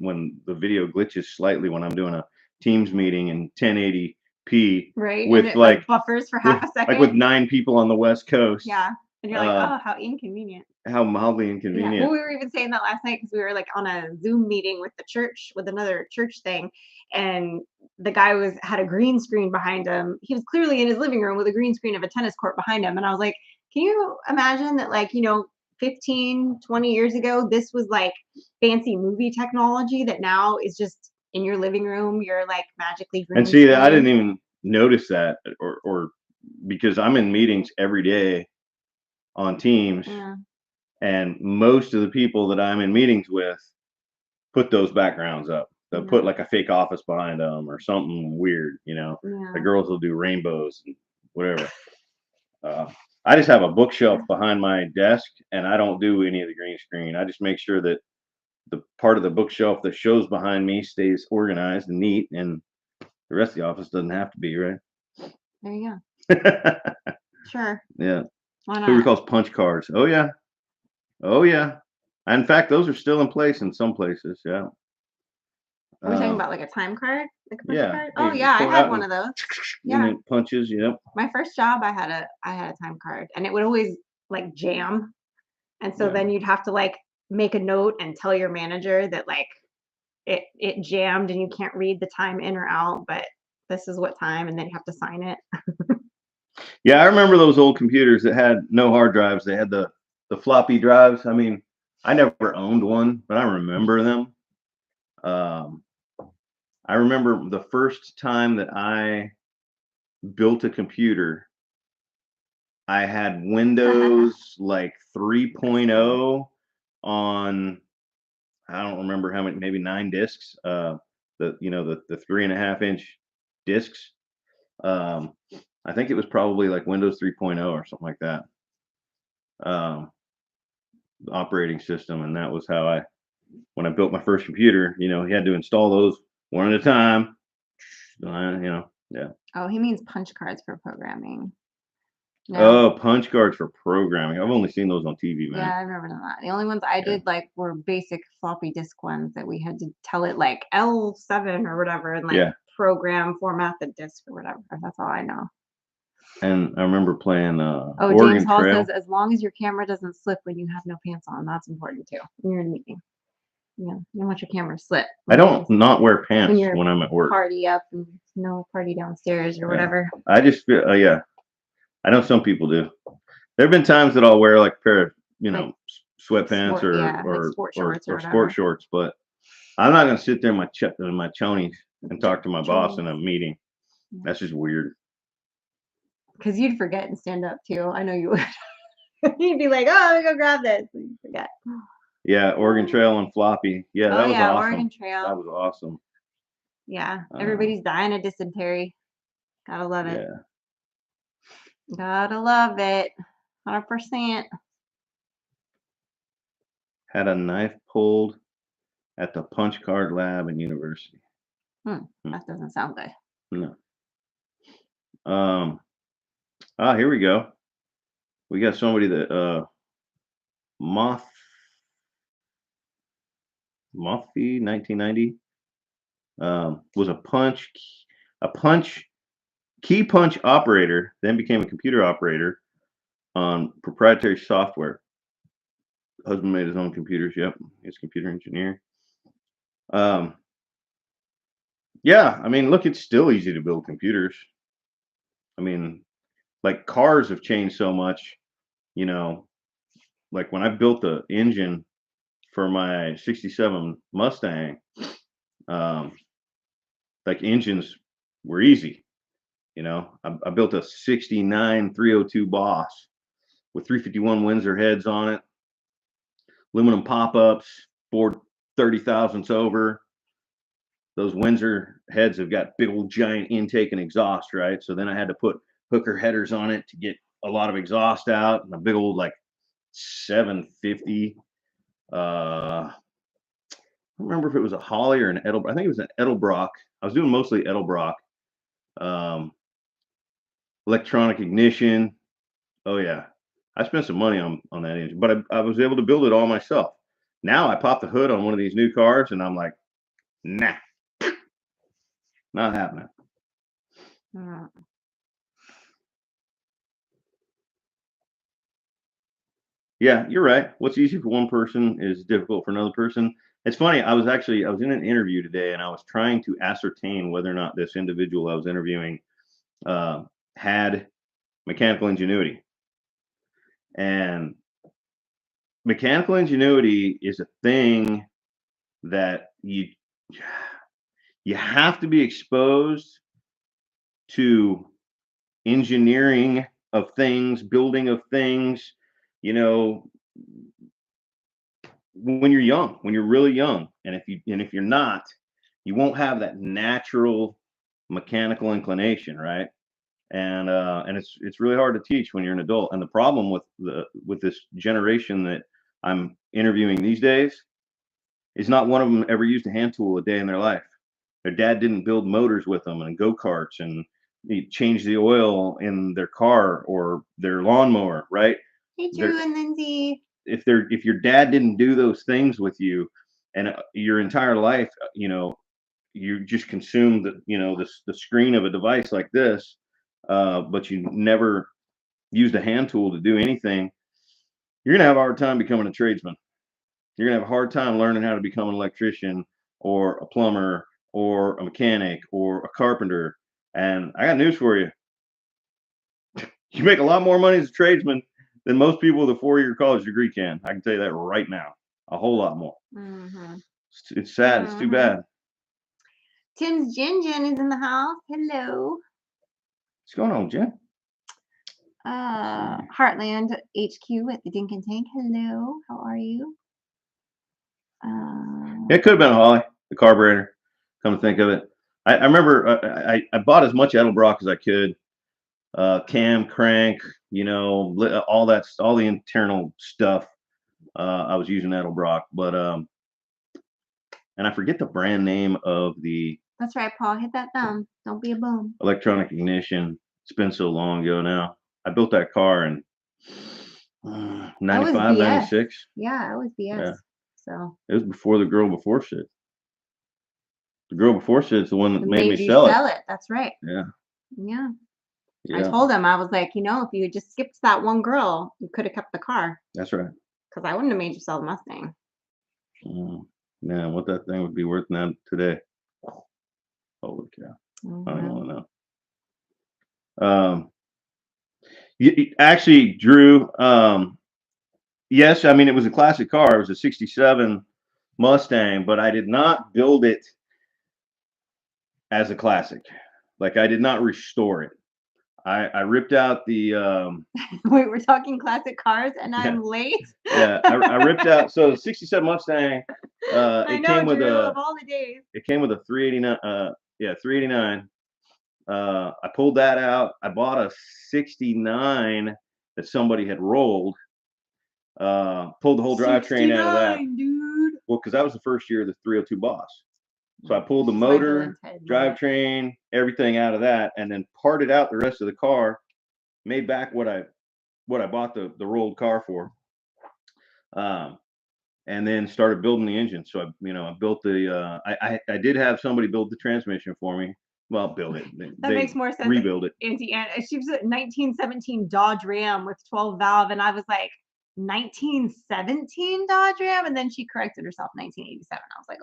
when the video glitches slightly when I'm doing a Teams meeting in 1080p right, and with it like buffers for half a like with second. 9 people on the West Coast. Yeah, and you're like, oh, how inconvenient. How mildly Yeah, inconvenient. well, we were even saying that last night because we were like on a Zoom meeting with the church with another church thing, and the guy had a green screen behind him. He was clearly in his living room with a green screen of a tennis court behind him, and I was like, can you imagine that, like, 15, 20 years ago, this was like fancy movie technology that now is just in your living room. You're like magically green And see, I didn't screen. even notice that, or because I'm in meetings every day on Teams, Yeah, and most of the people that I'm in meetings with put those backgrounds up. They'll yeah, put like a fake office behind them or something weird. The yeah. girls will do rainbows and whatever. Uh, I just have a bookshelf behind my desk, and I don't do any of the green screen. I just make sure that the part of the bookshelf that shows behind me stays organized and neat, and the rest of the office doesn't have to be, right? There you go. Sure. Yeah. Why Who not? recalls punch cards? Oh yeah. Oh yeah. In fact, those are still in place in some places. Yeah. Are we talking Um, about like a time card? Like a punch yeah. card? Oh You yeah, just I pull it had out one and of those. and Yeah. it punches. Yep. My first job I had a time card and it would always like jam. And so Yeah. then you'd have to like make a note and tell your manager that like it jammed and you can't read the time in or out, but this is what time, and then you have to sign it. Yeah. I remember those old computers that had no hard drives. They had the floppy drives. I mean, I never owned one, but I remember them. Um, I remember the first time that I built a computer. I had Windows like That's cool. 3.0 on, I don't remember how many, maybe 9 discs. The 3.5 inch discs. Um, I think it was probably like Windows 3.0 or something like that. Um, Operating system, and that was how when I built my first computer. You had to install those one at a time. Yeah. Oh, he means punch cards for programming. No. Oh, punch cards for programming. I've only seen those on TV, man. Yeah, I've never done that. The only ones I Yeah. did like were basic floppy disk ones that we had to tell it like L7 or whatever and like Yeah. program format the disk or whatever. That's all I know. And I remember playing Oh, James Oregon Hall Trail. says as long as your camera doesn't slip when you have no pants on, that's important too. When you're in a meeting. Yeah, you don't want your camera to slip I don't not wear when pants you're when I'm at work. party up and no party downstairs or Yeah. whatever. I just feel, yeah. I know some people do. There have been times that I'll wear like a pair of, Like sweatpants sport, yeah, like sport shorts or sport whatever. shorts, but I'm not gonna sit there in my chonies and talk to my boss in a Chonies. meeting. Yeah. That's just weird. Because you'd forget and stand up too. I know you would. You'd be like, "Oh, let me go grab this," and you forget. Yeah, Oregon Trail and floppy. Yeah, Oh that was yeah, awesome. Oregon Trail. That was awesome. Yeah, everybody's dying of dysentery. Gotta love it. Yeah. Gotta love it. 100%. Had a knife pulled at the punch card lab in university. That doesn't sound good. No. Here we go. We got somebody that Moffy 1990 was a key punch operator, then became a computer operator on proprietary software. Husband made his own computers. Yep, he's a computer engineer. Yeah, I mean, look, it's still easy to build computers. I mean, like cars have changed so much, you know, like when I built the engine for my 67 Mustang, um, like engines were easy, you know. I built a 69 302 Boss with 351 Windsor heads on it, aluminum pop-ups, four 30 thousandths over. Those Windsor heads have got big old giant intake and exhaust, right? So then I had to put hooker headers on it to get a lot of exhaust out, and a big old like 750. I don't remember if it was a Holly or an Edelbrock. I think it was an Edelbrock. I was doing mostly Edelbrock. Um, Electronic ignition. Oh yeah, I spent some money on that engine, but I was able to build it all myself. Now I pop the hood on one of these new cars, and I'm like, nah, not happening. Mm. Yeah, you're right. What's easy for one person is difficult for another person. It's funny. I was in an interview today, and I was trying to ascertain whether or not this individual I was interviewing uh, had mechanical ingenuity. And mechanical ingenuity is a thing that you have to be exposed to engineering of things, building of things, you know, when you're young, when you're really young. And if you're not, you won't have that natural mechanical inclination, right? And it's really hard to teach when you're an adult. And the problem with this generation that I'm interviewing these days is not one of them ever used a hand tool a day in their life. Their dad didn't build motors with them and go-karts and change the oil in their car or their lawnmower, right? Hey, They're, Drew and Lindsay. if your dad didn't do those things with you and your entire life, you just consume the screen of a device like this, but you never used a hand tool to do anything, you're gonna have a hard time becoming a tradesman. You're gonna have a hard time learning how to become an electrician or a plumber or a mechanic or a carpenter. And I got news for you. You make a lot more money as a tradesman than most people with a 4-year college degree can. I can tell you that right now. A whole lot more. Mm-hmm. It's sad. It's too bad. Tim's Jin is in the house. Hello. What's going on, Jen? Heartland HQ at the Dinkin Tank. Hello. How are you? It could have been a Holly, the carburetor. Come to think of it, I remember I bought as much Edelbrock as I could. Cam, crank, all the internal stuff. I was using Edelbrock, but and I forget the brand name of the. That's right, Paul. Hit that thumb. Don't be a bum. Electronic ignition. It's been so long ago now. I built that car in 95, 96. Yeah, it was BS. Yeah. So it was before the girl before shit. The girl before shit's the one that made me you sell it. That's right. Yeah. Yeah. Yeah. I told him, I was like, if you had just skipped that one girl, you could have kept the car. That's right. Because I wouldn't have made you sell the Mustang. Man, what that thing would be worth now today. Holy cow. I don't want to know. Actually, Drew, yes, I mean, it was a classic car. It was a 67 Mustang, but I did not build it as a classic. Like, I did not restore it. I ripped out the Wait, we're talking classic cars and I'm late. Yeah, I ripped out. So the 67 Mustang, it came with of all the days. It came with a 389. 389. I pulled that out. I bought a 69 that somebody had rolled. Pulled the whole drivetrain out of that, dude. Well, because that was the first year of the 302 Boss. So I pulled the motor, drivetrain, everything out of that, and then parted out the rest of the car. Made back what I bought the rolled car for. And then started building the engine. So I built the. I did have somebody build the transmission for me. Well, build it. That makes more sense. Rebuild it. Auntie Ann, she was a 1917 Dodge Ram with 12 valve, and I was like, 1917 Dodge Ram, and then she corrected herself, 1987. I was like,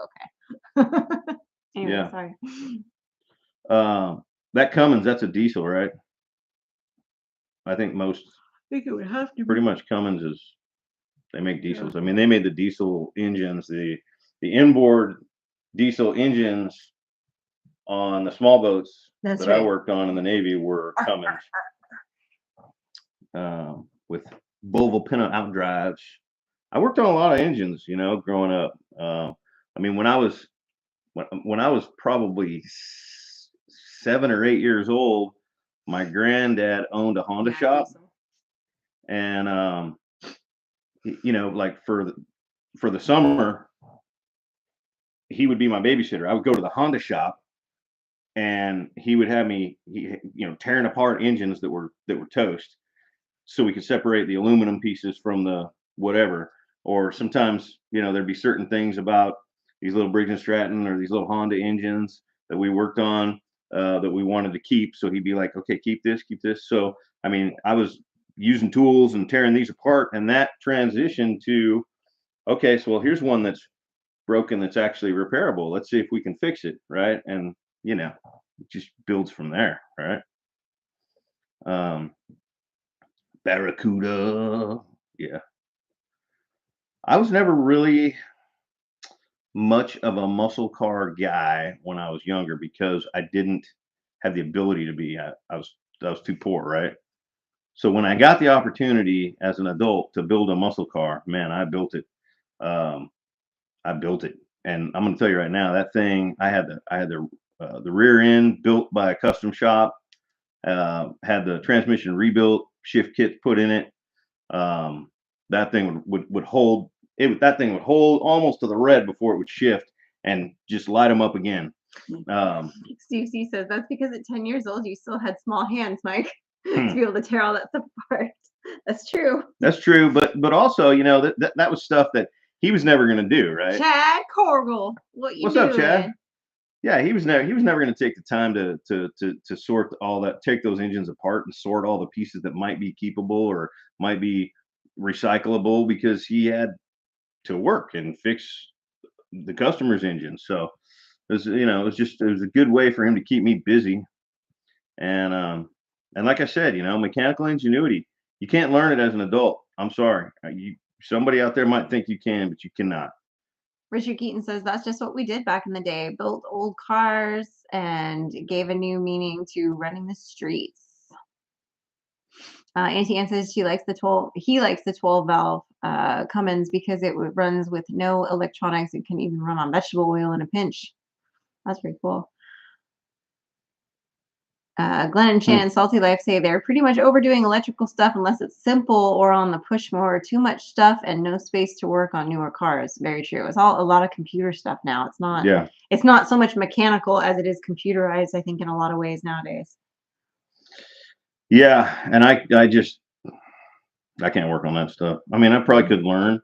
okay. Anyway, Yeah. sorry. That Cummins, that's a diesel, right? I think most, I think it would have to pretty be. much Cummins is, they make Yeah. diesels. I mean, they made the diesel engines, the inboard diesel engines on the small boats That's that I right. worked on in the Navy were Cummins, with Volvo Pinto outdrives. I worked on a lot of engines, you know, growing up. I mean, when I was probably 7 or 8 years old, my granddad owned a Honda Yeah, shop, diesel. and you know, like for the summer, he would be my babysitter. I would go to the Honda shop, and he would have me, you know, tearing apart engines that were toast, so we could separate the aluminum pieces from the whatever. Or sometimes, you know, there'd be certain things about these little Briggs and Stratton or these little Honda engines that we worked on, that we wanted to keep. So he'd be like, okay, keep this, keep this. So, I mean, I was using tools and tearing these apart, and that transition to, okay, so well, here's one that's broken that's actually repairable. Let's see if we can fix it, right? And you know, it just builds from there, right? Um, Barracuda, yeah. I was never really much of a muscle car guy when I was younger because I didn't have the ability to be. I was too poor, right? So when I got the opportunity as an adult to build a muscle car, man, I built it. Um, I built it, and I'm going to tell you right now, that thing, I had the rear end built by a custom shop. Had the transmission rebuilt, shift kits put in it. Um, that thing would hold it. That thing would hold almost to the red before it would shift and just light them up again. Steve says that's because at 10 years old you still had small hands, Mike, to Hmm, be able to tear all that stuff apart. That's true. that's true, but also, you know, that was stuff that he was never going to do, right? Chad Corgle, what you What's up, Chad? doing? Yeah, he was never going to take the time to sort all that, take those engines apart and sort all the pieces that might be keepable or might be recyclable, because he had to work and fix the customer's engine. So it was, you know, it was a good way for him to keep me busy. And like I said, you know, mechanical ingenuity, you can't learn it as an adult. I'm sorry. Somebody out there might think you can, but you cannot. Richard Keaton says that's just what we did back in the day, built old cars and gave a new meaning to running the streets. Auntie Ann says he likes the 12 valve Cummins because it runs with no electronics and can even run on vegetable oil in a pinch. That's pretty cool. Glenn and Shannon, Salty Life say they're pretty much overdoing electrical stuff unless it's simple or on the push mower. Too much stuff and no space to work on newer cars. Very true. It's all a lot of computer stuff now. Yeah. It's not so much mechanical as it is computerized, I think, in a lot of ways nowadays. Yeah. And I can't work on that stuff. I mean, I probably could learn,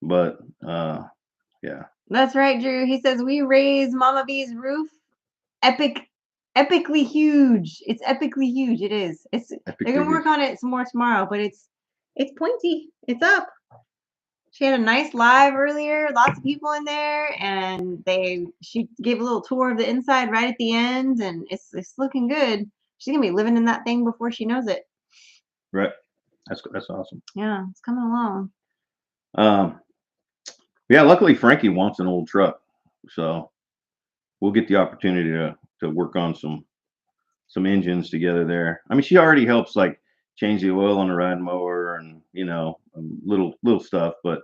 but yeah. That's right, Drew. He says we raise Mama V's roof. Epically huge. It's epically huge. It is. They're gonna work on it some more tomorrow, but it's pointy. It's up. She had a nice live earlier, lots of people in there, and she gave a little tour of the inside right at the end, and it's looking good. She's gonna be living in that thing before she knows it. Right. That's awesome. Yeah, it's coming along. Yeah, luckily Frankie wants an old truck, so we'll get the opportunity to work on some engines together there. I mean, she already helps like change the oil on the ride mower and, you know, little stuff, but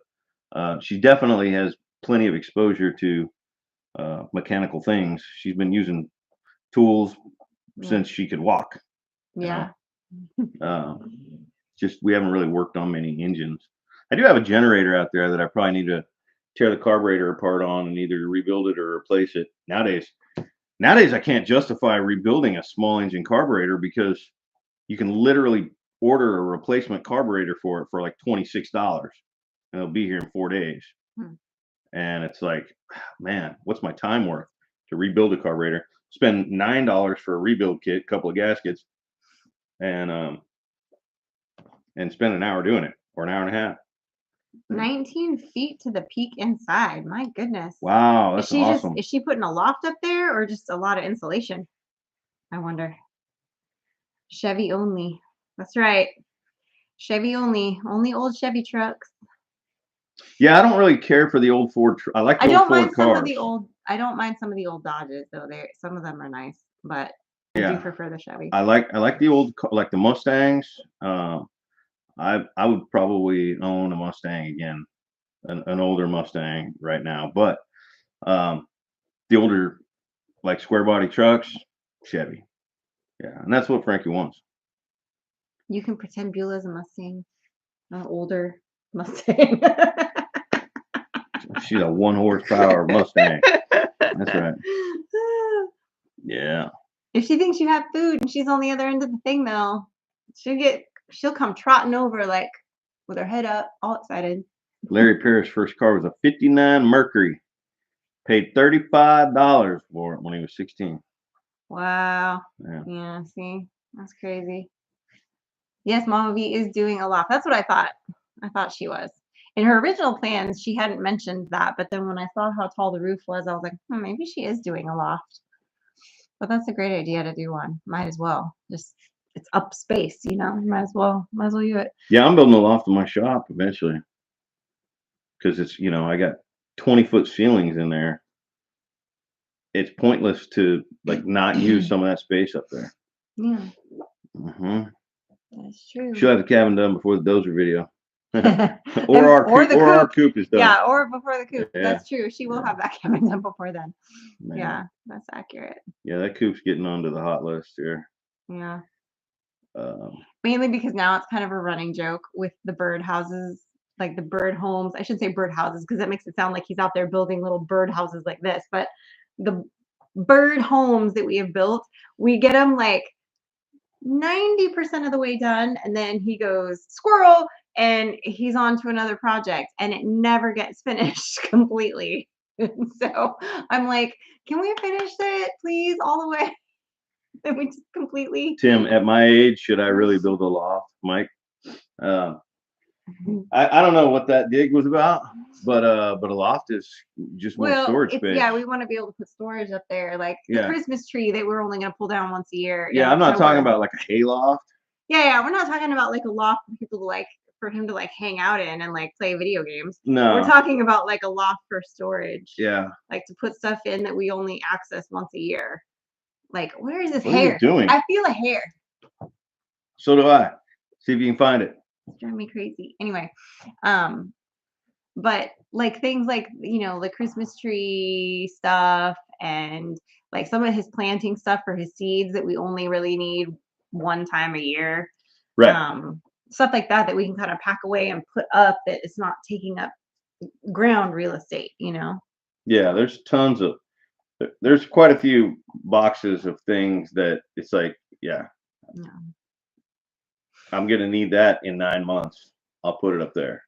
she definitely has plenty of exposure to mechanical things. She's been using tools since she could walk. Yeah. Just we haven't really worked on many engines. I do have a generator out there that I probably need to tear the carburetor apart on and either rebuild it or replace it. Nowadays I can't justify rebuilding a small engine carburetor because you can literally order a replacement carburetor for it for like $26, and it'll be here in 4 days. And it's like, man, what's my time worth to rebuild a carburetor? Spend $9 for a rebuild kit, couple of gaskets, and spend an hour doing it, or an hour and a half. 19 feet to the peak inside. My goodness. Wow, Is that's she just awesome. is she putting a loft up there or just a lot of insulation? I wonder. Chevy only. That's right. Chevy only. Only old Chevy trucks. Yeah, I don't really care for the old Ford. I like I the old don't Ford mind some of cars. the old I don't mind some of the old Dodges though. They some of them are nice, but I do Yeah, prefer the Chevy. I like the old like the Mustangs. I would probably own a Mustang again, an older Mustang right now. But um, the older like square body trucks, Chevy. Yeah, and that's what Frankie wants. You can pretend Beulah's a Mustang, an older Mustang. She's a 1 horsepower Mustang. That's right. Yeah. If she thinks you have food and she's on the other end of the thing though, she'll come trotting over like with her head up, all excited. Larry Parrish's first car was a '59 Mercury. Paid $35 for it when he was 16. Wow. Yeah. Yeah, see, that's crazy. Yes, Mama V is doing a loft. That's what I thought. I thought she was. In her original plans, she hadn't mentioned that, but then when I saw how tall the roof was, I was like, maybe she is doing a loft. But that's a great idea to do one. Might as well. Just it's up space, Might as well do it. Yeah, I'm building a loft in my shop eventually because it's, I got 20-foot ceilings in there. It's pointless to like not use some of that space up there. Yeah, Hmm. that's true. She'll have the cabin done before the dozer video. or our coop is done. Yeah, or before the coop. Yeah. That's true. She will have that cabin done before then. Man. Yeah, that's accurate. Yeah, that coop's getting onto the hot list here. Yeah. Um, Mainly because now it's kind of a running joke with the bird houses, like the bird homes. I should say bird houses because that makes it sound like he's out there building little bird houses like this. But the bird homes that we have built, we get them like 90% of the way done. And then he goes, squirrel, and he's on to another project and it never gets finished completely. So I'm like, can we finish it, please, all the way? And we just completely. Tim, at my age, should I really build a loft, Mike? I don't know what that dig was about, but a loft is just more storage space. Yeah, we want to be able to put storage up there, like the Christmas tree that we're only going to pull down once a year. Yeah, I'm not talking about like a hay loft. Yeah, we're not talking about like a loft for people to like for him to like hang out in and like play video games. No, we're talking about like a loft for storage. Yeah, like to put stuff in that we only access once a year. Like, where is this what hair? Are you doing? I feel a hair. So do I. See if you can find it. It's driving me crazy. Anyway, but like things like the Christmas tree stuff and like some of his planting stuff for his seeds that we only really need one time a year. Right. Stuff like that we can kind of pack away and put up that it's not taking up ground real estate. Yeah, there's quite a few boxes of things that it's like, I'm gonna need that in 9 months. I'll put it up there.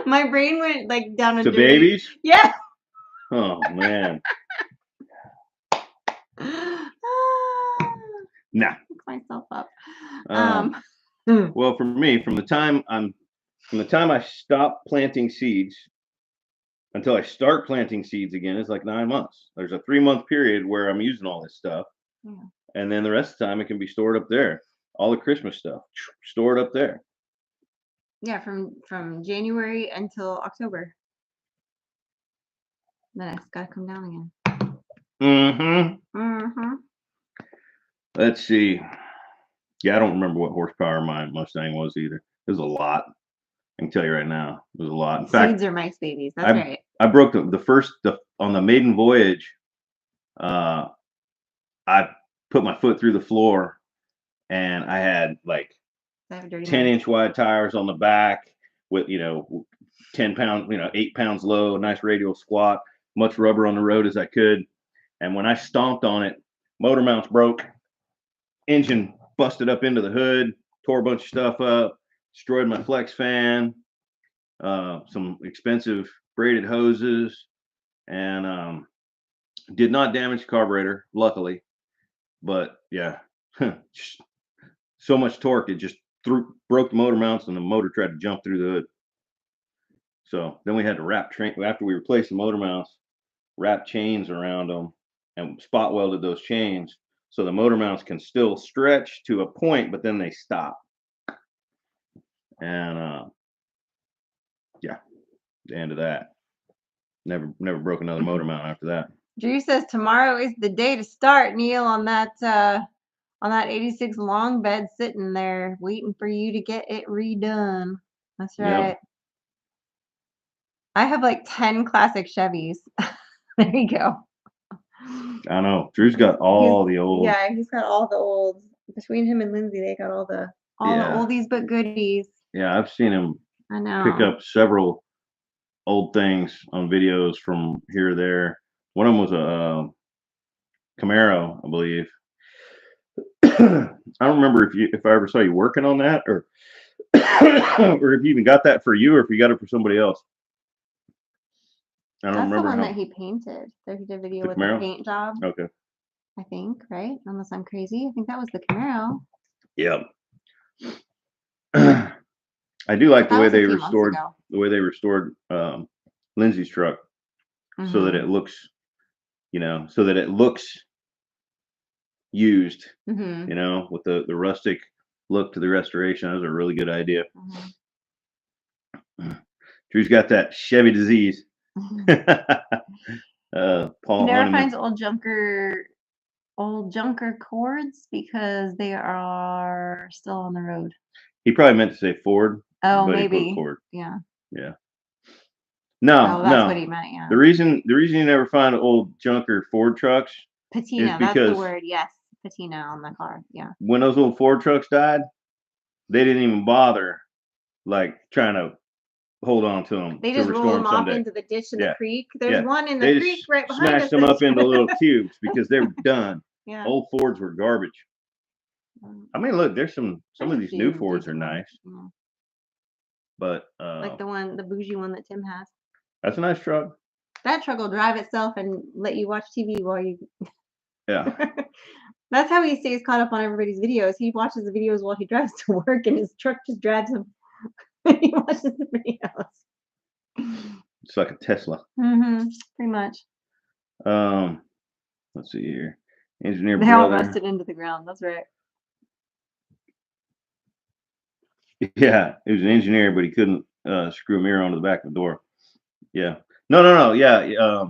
My brain went like down a to babies. Yeah. Oh man. Nah. Pick myself up. Well, for me, from the time I stop planting seeds until I start planting seeds again, it's like 9 months. There's a 3-month period where I'm using all this stuff, and then the rest of the time it can be stored up there. All the Christmas stuff stored up there. Yeah, from January until October. Then it's got to come down again. Let's see. Yeah, I don't remember what horsepower my Mustang was either. It was a lot. I can tell you right now, it was a lot. In fact, seeds are Mike's babies. That's right. I broke the first on the maiden voyage. I put my foot through the floor, and I had like 10-inch wide tires on the back with 10 pounds, 8 pounds low, nice radial squat, much rubber on the road as I could. And when I stomped on it, motor mounts broke, engine busted up into the hood, tore a bunch of stuff up, destroyed my flex fan, some expensive braided hoses, and did not damage the carburetor, luckily. But yeah, so much torque, it just broke the motor mounts, and the motor tried to jump through the hood. So then we had to wrap after we replaced the motor mounts, wrap chains around them and spot welded those chains so the motor mounts can still stretch to a point, but then they stop. And yeah, the end of that. Never broke another motor mount after that. Drew says tomorrow is the day to start, Neil, on that 86 long bed sitting there waiting for you to get it redone. That's right. Yep. I have like 10 classic Chevys. There you go. I know. Drew's got all the old. Yeah, he's got all the olds. Between him and Lindsay, they got all the oldies but goodies. Yeah, I've seen him pick up several old things on videos from here or there. One of them was a Camaro, I believe. I don't remember if I ever saw you working on that, or or if you even got that for you, or if you got it for somebody else. I don't remember. That's the one that he painted. He did a video with the paint job. Okay. I think, right? Unless I'm crazy. I think that was the Camaro. Yep. I do like the way they restored Lindsay's truck, so that it looks, used, with the rustic look to the restoration. That was a really good idea. Drew's got that Chevy disease. Paul never finds old junker cords because they are still on the road. He probably meant to say Ford. Oh, maybe. Ford. Yeah. Yeah. No, that's what he meant. Yeah. The reason you never find old junker Ford trucks. Patina. That's the word. Yes, patina on the car. Yeah. When those old Ford trucks died, they didn't even bother, trying to hold on to them. They just rolled them off into the ditch in the creek. There's one in the creek right behind us. Smashed them up into little cubes because they were done. Yeah. Old Fords were garbage. I mean, look, there's some of these new Fords are nice. Yeah. But like the bougie one that Tim has. That's a nice truck. That truck will drive itself and let you watch TV while you. Yeah. That's how he stays caught up on everybody's videos. He watches the videos while he drives to work, and his truck just drives him. He watches the videos. It's like a Tesla. Pretty much. Let's see here. Engineer. They all rusted into the ground. That's right. Yeah, he was an engineer, but he couldn't screw a mirror onto the back of the door. Yeah. No. Yeah.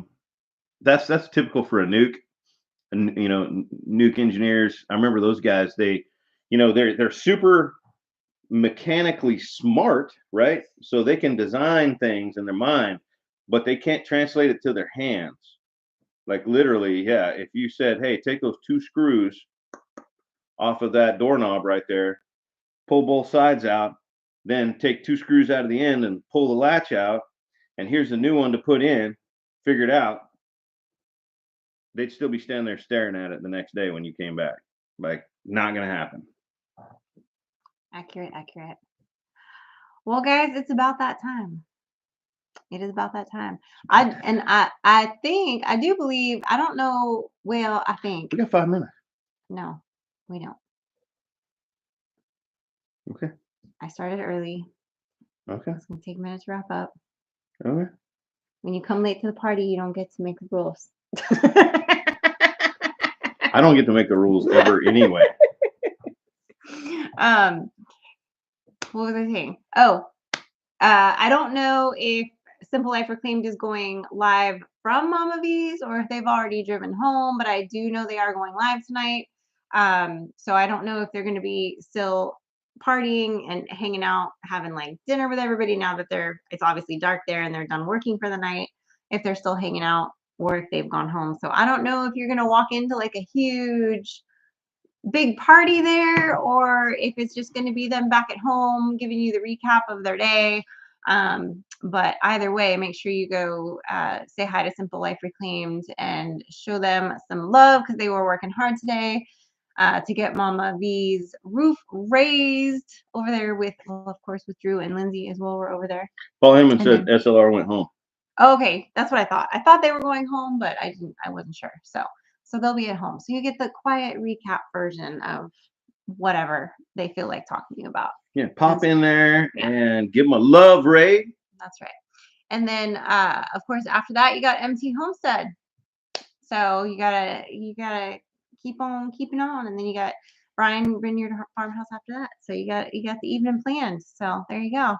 That's typical for a nuke. And nuke engineers. I remember those guys. They're super mechanically smart, right? So they can design things in their mind, but they can't translate it to their hands. Like literally, yeah. If you said, "Hey, take those 2 screws off of that doorknob right there, pull both sides out, then take 2 screws out of the end and pull the latch out, and here's a new one to put in, figure it out," they'd still be standing there staring at it the next day when you came back. Not gonna happen. Accurate. Well, guys, it's about that time. It is about that time. I think, I do believe, I don't know. Well, I think we got 5 minutes. No, we don't. Okay. I started early. Okay. It's gonna take a minute to wrap up. Okay. When you come late to the party, you don't get to make the rules. I don't get to make the rules ever anyway. What was I saying? I don't know if Simple Life Reclaimed is going live from Mama V's or if they've already driven home, but I do know they are going live tonight. So I don't know if they're going to be still partying and hanging out, having dinner with everybody now that it's obviously dark there and they're done working for the night, if they're still hanging out or if they've gone home. So I don't know if you're going to walk into a huge big party there or if it's just going to be them back at home giving you the recap of their day. But either way, make sure you go say hi to Simple Life Reclaimed and show them some love because they were working hard today to get Mama V's roof raised over there of course, with Drew and Lindsay as well. We're over there. Paul Heyman said SLR went home. Okay, that's what I thought. I thought they were going home, but I wasn't sure. So they'll be at home. So you get the quiet recap version of whatever they feel like talking about. Yeah, pop in there Yeah. and give them a love raid. That's right. And then of course after that you got MT Homestead. So you gotta keep on keeping on, and then you got Brian Vineyard Farmhouse after that. So you got the evening planned. So there you go.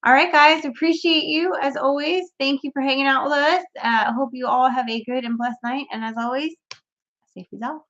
All right, guys, appreciate you as always. Thank you for hanging out with us. I hope you all have a good and blessed night. And as always, safety's out.